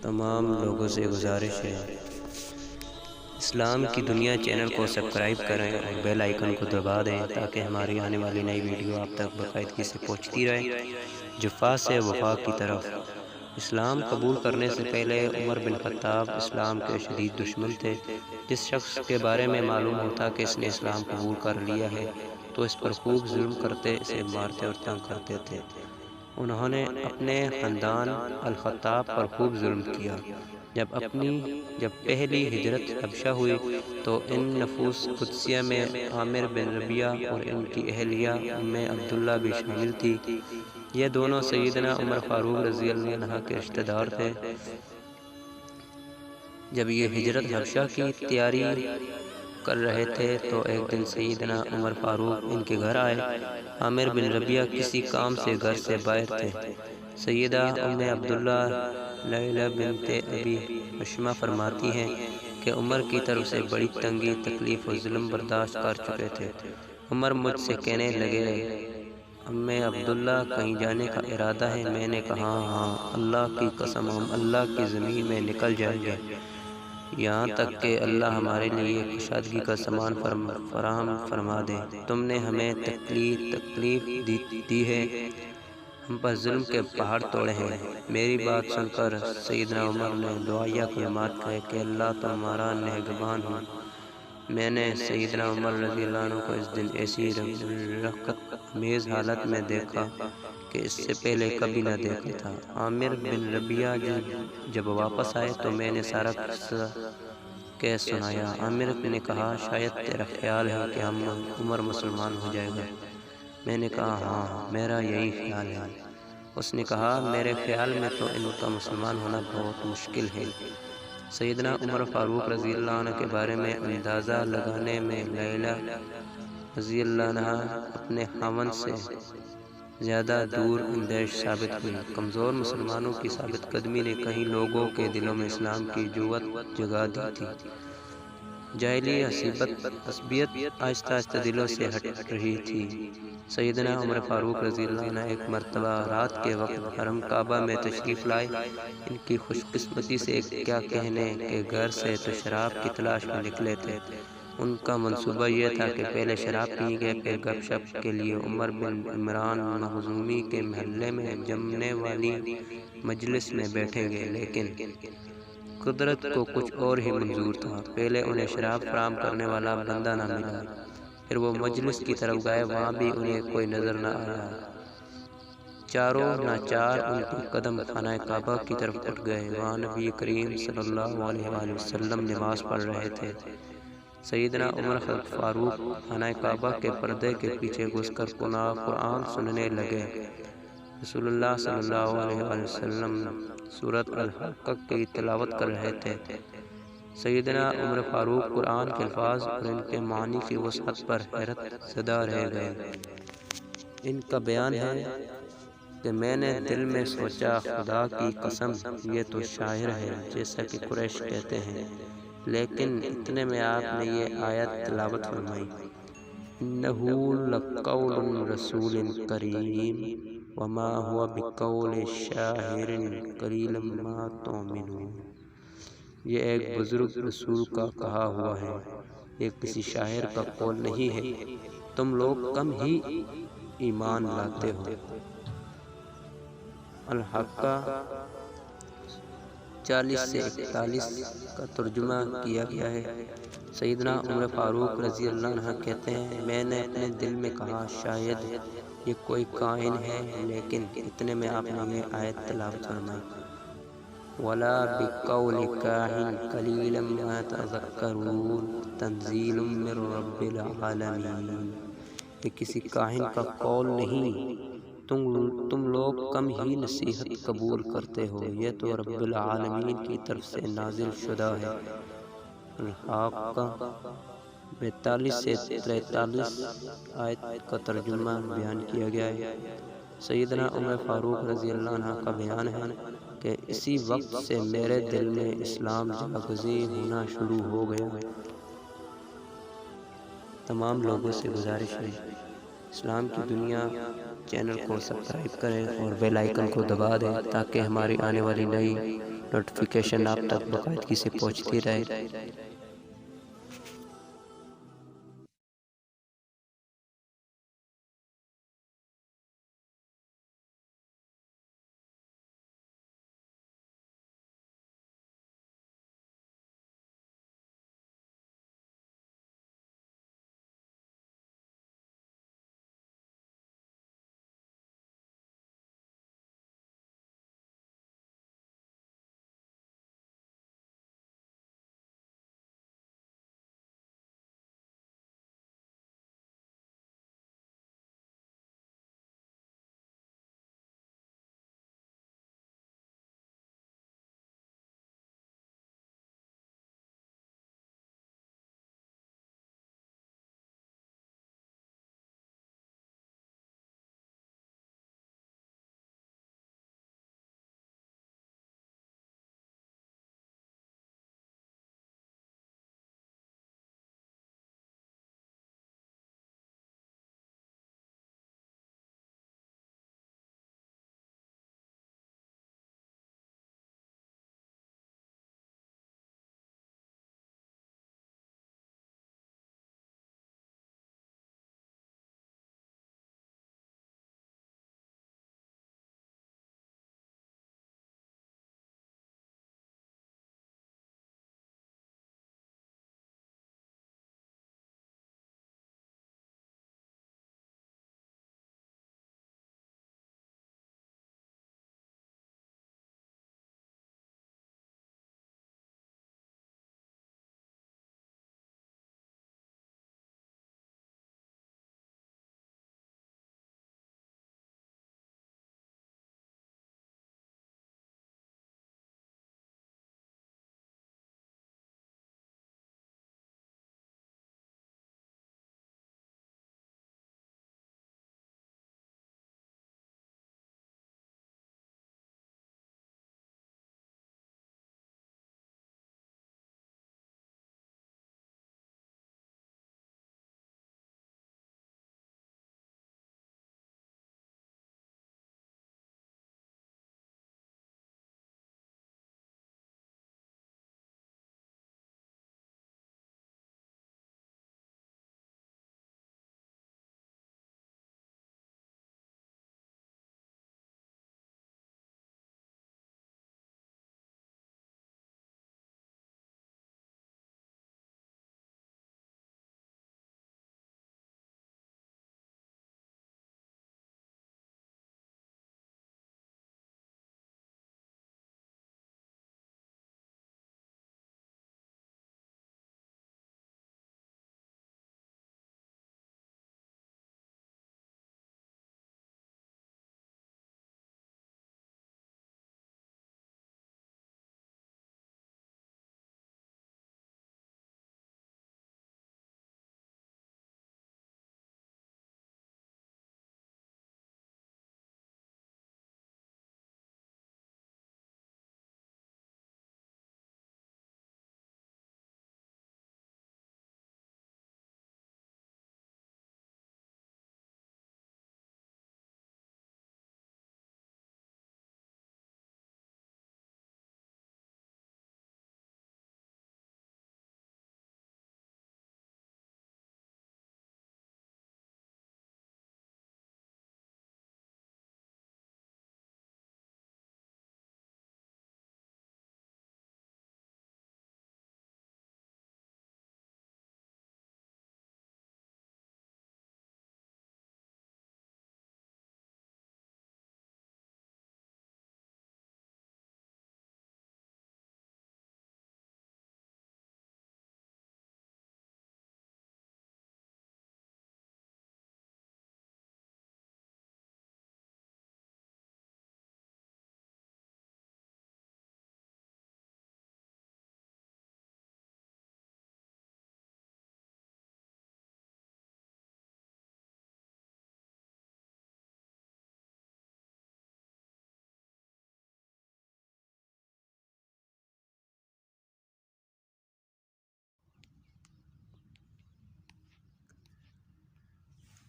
تمام لوگوں سے گزارش ہے اسلام کی دنیا چینل کو سبسکرائب کریں اور بیل آئیکن کو دبا دیں تاکہ ہماری آنے والی نئی ویڈیو آپ تک باقاعدگی سے پہنچتی رہے۔ جفا سے وفا کی طرف۔ اسلام قبول کرنے سے پہلے عمر بن خطاب اسلام کے شدید دشمن تھے۔ جس شخص کے بارے میں معلوم ہوتا کہ اس نے اسلام قبول کر لیا ہے تو اس پر خوب ظلم کرتے، اسے مارتے اور تنگ کرتے تھے۔ انہوں نے اپنے خاندان الخطاب پر خوب ظلم کیا۔ جب پہلی ہجرت حبشہ ہوئی تو ان نفوس قدسیہ میں عامر بن ربیعہ اور ان کی اہلیہ ام عبداللہ بھی شامل تھی۔ یہ دونوں سیدنا عمر فاروق رضی اللہ عنہ کے رشتہ دار تھے۔ جب یہ ہجرت حبشہ کی تیاری کر رہے تھے تو ایک دن سیدنا عمر فاروق ان کے گھر آئے۔ عامر بن ربیعہ کسی کام سے گھر سے باہر تھے۔ سیدہ ام عبداللہ لیلہ بنت ابی حشمہ فرماتی ہیں کہ عمر کی طرف سے بڑی تنگی، تکلیف و ظلم برداشت کر چکے تھے۔ عمر مجھ سے کہنے لگے، ام عبداللہ کہیں جانے کا ارادہ ہے؟ میں نے کہا ہاں، اللہ کی قسم ہم اللہ کی زمین میں نکل جائیں گے، یہاں تک کہ اللہ ہمارے لیے کشادگی کا سامان فراہم فرما دے۔ تم نے ہمیں تکلیف دی ہے، ہم پر ظلم کے پہاڑ توڑے ہیں۔ میری بات سن کر سیدنا عمر نے دعائیہ کلمات کہے کہ اللہ تمہارا نگہبان ہو۔ میں نے سیدنا عمر رضی اللہ عنہ کو اس دن ایسی رقت آمیز حالت میں دیکھا کہ اس سے پہلے کبھی نہ دیکھا تھا۔ عامر بن ربیعہ جب واپس آئے تو میں نے سارا قصہ کہہ سنایا۔ عامر نے کہا، شاید تیرا خیال ہے کہ عمر مسلمان ہو جائے گا؟ میں نے کہا ہاں، میرا یہی خیال ہے۔ اس نے کہا، میرے خیال میں تو ان کا مسلمان ہونا بہت مشکل ہے۔ سیدنا عمر فاروق رضی اللہ عنہ کے بارے میں اندازہ لگانے میں لیلہ رضی اللہ عنہ اپنے خاوند سے زیادہ دور اندیش ثابت ہوئی۔ کمزور مسلمانوں کی ثابت قدمی نے کئی لوگوں کے دلوں میں اسلام کی جوت جگا دی تھی۔ جاہلی عصبیت آہستہ آہستہ دلوں سے ہٹ رہی تھی۔ سیدنا عمر فاروق رضی اللہ عنہ ایک مرتبہ رات کے وقت حرم کعبہ میں تشریف لائے۔ ان کی خوش قسمتی سے کیا کہنے کہ گھر سے تو شراب کی تلاش میں نکلے تھے۔ ان کا منصوبہ یہ تھا کہ پہلے شراب پئیں گے، پھر گپ شپ کے لیے عمر بن عمران مخزومی کے محلے میں جمنے والی مجلس میں بیٹھیں گے، لیکن قدرت کو کچھ اور ہی منظور تھا۔ پہلے انہیں شراب فراہم کرنے والا بندہ نہ ملا، پھر وہ مجلس کی طرف گئے، وہاں بھی انہیں کوئی نظر نہ آیا۔ چاروں ناچار ان کے قدم خانہ کعبہ کی طرف اٹھ گئے۔ وہاں نبی کریم صلی اللہ علیہ وآلہ وسلم نماز پڑھ رہے تھے۔ سیدنا عمر فاروق خانہ کعبہ کے پردے کے پیچھے گھس کر قرآن سننے لگے۔ رسول اللہ صلی اللہ علیہ وآلہ وسلم سورۃ الحق کی تلاوت کر رہے تھے۔ سیدنا عمر فاروق قرآن کے الفاظ اور ان کے معنی کی وسعت پر حیرت زدہ رہ گئے۔ ان کا بیان ہے کہ میں نے دل میں سوچا، خدا کی قسم یہ تو شاعر ہے جیسا کہ قریش کہتے ہیں، لیکن اتنے میں آپ نے یہ آیت تلاوت فرمائی، انہ لقول رسول کریم وما هو بقول شاعر قلیلا ما تؤمنون۔ یہ ایک بزرگ رسول کا کہا ہوا ہے، یہ کسی شاعر کا قول نہیں ہے، تم لوگ کم ہی ایمان لاتے ہو۔ الحاقہ 40 سے 41 کا ترجمہ کیا گیا ہے۔ سیدنا عمر فاروق رضی اللہ عنہ کہتے ہیں، میں نے اپنے دل میں کہا شاید یہ کوئی کاہن ہے، لیکن اتنے میں آپ نے یہ آیت تلاوت فرمائی، وَلَا بِقَوْلِ كَاهِنٍ قَلِيلًا مَا تَذَكَّرُونَ تَنزِيلٌ مِّن رَّبِّ الْعَالَمِينَ۔ یہ کسی کاہن کا قول نہیں، تم لوگ کم ہی نصیحت قبول کرتے ہو، یہ تو رب العالمین کی طرف سے نازل شدہ ہے۔ الحاقہ 42 سے 43 آیت کا ترجمہ بیان کیا گیا ہے۔ سیدنا عمر فاروق رضی اللہ عنہ کا بیان ہے کہ اسی وقت سے میرے دل میں اسلام جاگزیں ہونا شروع ہو گیا۔ تمام لوگوں سے گزارش ہے اسلام کی دنیا چینل کو سبسکرائب کریں اور بیل آئیکن کو دبا دیں تاکہ ہماری آنے والی نئی نوٹیفیکیشن آپ تک باقاعدگی سے پہنچتی رہے۔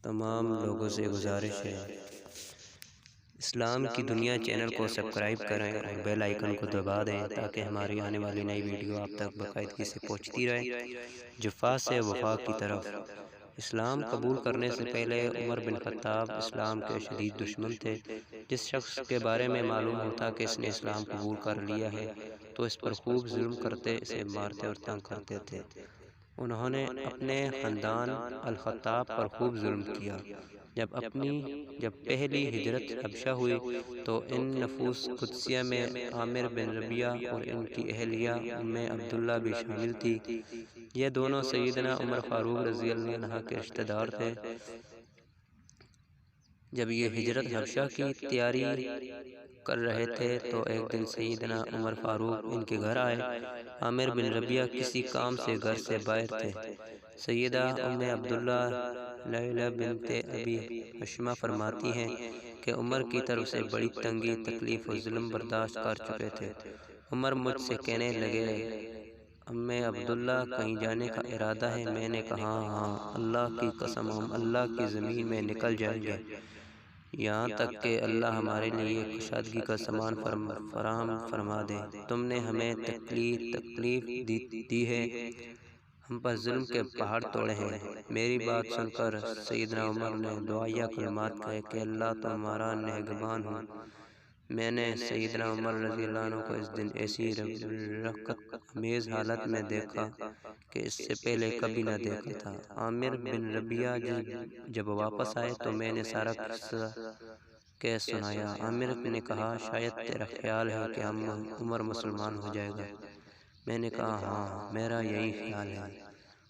تمام لوگوں سے گزارش ہے اسلام کی دنیا چینل کو سبسکرائب کریں اور بیل آئیکن کو دبا دیں تاکہ ہماری آنے والی نئی ویڈیو آپ تک باقاعدگی سے پہنچتی رہے۔ جفا سے وفا کی طرف۔ اسلام قبول کرنے سے پہلے عمر بن خطاب اسلام کے شدید دشمن تھے۔ جس شخص کے بارے میں معلوم ہوتا کہ اس نے اسلام قبول کر لیا ہے تو اس پر خوب ظلم کرتے، اسے مارتے اور تنگ کرتے تھے۔ انہوں نے اپنے خاندان الخطاب پر خوب ظلم کیا۔ جب پہلی ہجرت حبشہ ہوئی تو ان نفوس قدسیہ میں عامر بن ربیعہ اور ان کی اہلیہ ام عبداللہ بھی شامل تھی۔ یہ دونوں سیدنا عمر فاروق رضی اللہ عنہ کے رشتہ دار تھے۔ جب یہ ہجرت حبشہ کی تیاری کر رہے تھے تو ایک دن سیدنا عمر فاروق ان کے گھر آئے۔ عامر بن ربیعہ کسی کام سے گھر سے باہر تھے۔ سیدہ ام عبداللہ لیلہ بنت ابی حشمہ فرماتی ہیں کہ عمر کی طرف سے بڑی تنگی، تکلیف و ظلم برداشت کر چکے تھے۔ عمر مجھ سے کہنے لگے، ام عبداللہ کہیں جانے کا ارادہ ہے؟ میں نے کہا ہاں، اللہ کی قسم ہم اللہ کی زمین میں نکل جائیں گے، یہاں تک کہ اللہ ہمارے لیے کشادگی کا سامان فراہم فرما دے۔ تم نے ہمیں تکلیف دی ہے، ہم پر ظلم کے پہاڑ توڑے ہیں۔ میری بات سن کر سیدنا عمر نے دعائیہ کلمات کہے کہ اللہ تمہارا نگہبان ہوں۔ میں نے سیدنا عمر رضی اللہ عنہ کو اس دن ایسی رقت امیز حالت میں دیکھا کہ اس سے پہلے کبھی نہ دیکھا تھا۔ عامر بن ربیعہ جب واپس آئے تو میں نے سارا قصہ کہہ سنایا۔ عامر نے کہا، شاید تیرا خیال ہے کہ عمر مسلمان ہو جائے گا۔ میں نے کہا ہاں، میرا یہی خیال ہے۔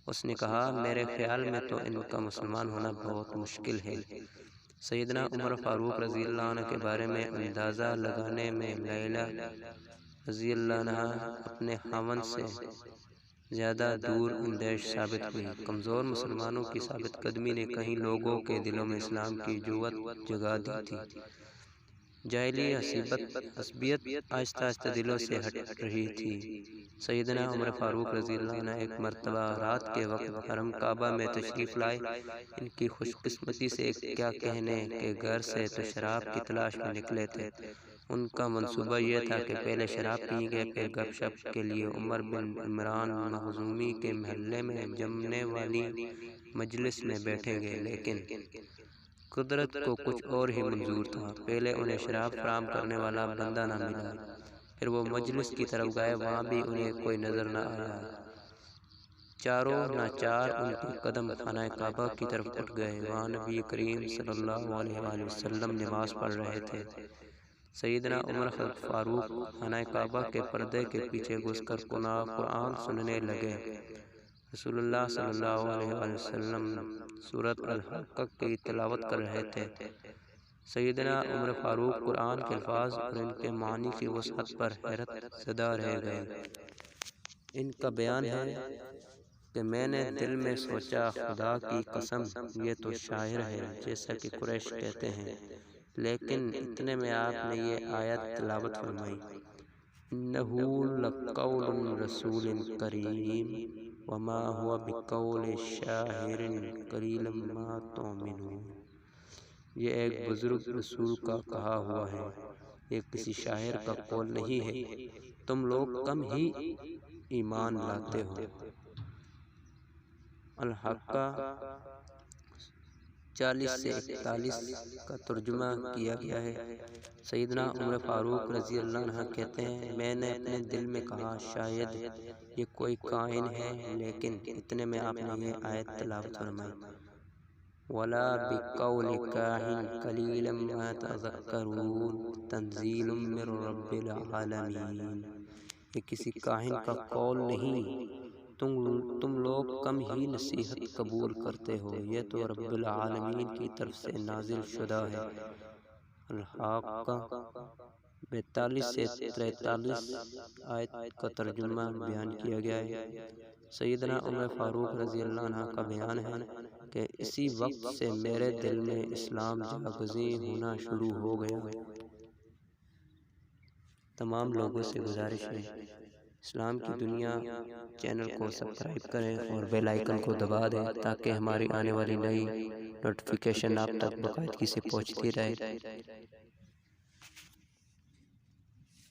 اس نے کہا، میرے خیال میں تو ان کا مسلمان ہونا بہت مشکل ہے۔ سیدنا عمر فاروق رضی اللہ عنہ کے بارے میں اندازہ لگانے میں لیلہ رضی اللہ عنہ اپنے خاوند سے زیادہ دور اندیش ثابت ہوئی۔ کمزور مسلمانوں کی ثابت قدمی نے کئی لوگوں کے دلوں میں اسلام کی جوت جگا دی تھی۔ جاہلی عصبیت آہستہ آہستہ دلوں سے ہٹ رہی تھی۔ سیدنا عمر فاروق رضی اللہ عنہ ایک مرتبہ رات کے وقت حرم کعبہ میں تشریف لائے۔ ان کی خوش قسمتی سے کیا کہنے کہ گھر سے تو شراب کی تلاش میں نکلے تھے۔ ان کا منصوبہ یہ تھا کہ پہلے شراب پئیں گے، پھر گپ شپ کے لیے عمر بن عمران مخزومی کے محلے میں جمنے والی مجلس میں بیٹھیں گے، لیکن قدرت کو کچھ اور ہی منظور تھا۔ پہلے انہیں شراب فراہم کرنے والا بندہ نہ ملا، پھر وہ مجلس کی طرف گئے، وہاں بھی انہیں کوئی نظر نہ آیا۔ چاروں ناچار ان کے قدم خانہ کعبہ کی طرف اٹھ گئے۔ وہاں نبی کریم صلی اللہ علیہ وآلہ وسلم نماز پڑھ رہے تھے۔ سیدنا عمر فاروق خانہ کعبہ کے پردے کے پیچھے گھس کر قرآن سننے لگے۔ رسول اللہ صلی اللہ علیہ وآلہ وسلم سورۃ الحق کی تلاوت کر رہے تھے۔ سیدنا عمر فاروق قرآن کے الفاظ اور ان کے معنی کی وسعت پر حیرت زدہ رہ گئے۔ ان کا بیان ہے کہ میں نے دل میں سوچا، خدا کی قسم یہ تو شاعر ہے جیسا کہ قریش کہتے ہیں، لیکن اتنے میں آپ نے یہ آیت تلاوت فرمائی، اِنَّهُ لَقَوْلُ رَسُولٍ كَرِيمٍ وَمَا هُوَ بِقَوْلِ شَاعِرٍ قَلِيلًا مَا تُؤْمِنُونَ۔ یہ ایک بزرگ رسول کا کہا ہوا ہے، یہ کسی شاعر کا قول نہیں ہے، تم لوگ کم ہی ایمان لاتے ہو۔ الحاقہ 40 سے 41 کا ترجمہ کیا گیا ہے۔ سیدنا عمر فاروق رضی اللہ عنہ کہتے ہیں، میں نے اپنے دل میں کہا شاید یہ کوئی کاہن ہے، لیکن اتنے میں آپ نے یہ آیت تلاوت فرمائی، وَلَا بِقَوْلِ كَاهِنٍ قَلِيلًا مَا تَذَكَّرُونَ تَنزِيلٌ مِّن رَّبِّ الْعَالَمِينَ۔ یہ کسی کاہن کا قول نہیں، تم لوگ کم ہی نصیحت قبول کرتے ہو، یہ تو رب العالمین کی طرف سے نازل شدہ ہے۔ الحاقہ 42 سے 43 آیت کا ترجمہ بیان کیا گیا ہے۔ سیدنا عمر فاروق رضی اللہ عنہ کا بیان ہے کہ اسی وقت سے میرے دل میں اسلام جاگزیں ہونا شروع ہو گیا۔ تمام لوگوں سے گزارش ہے، اسلام کی دنیا چینل کو سبسکرائب کریں اور بیل آئیکن کو دبا دیں تاکہ ہماری آنے والی نئی نوٹیفیکیشن آپ تک باقاعدگی سے پہنچتی رہے۔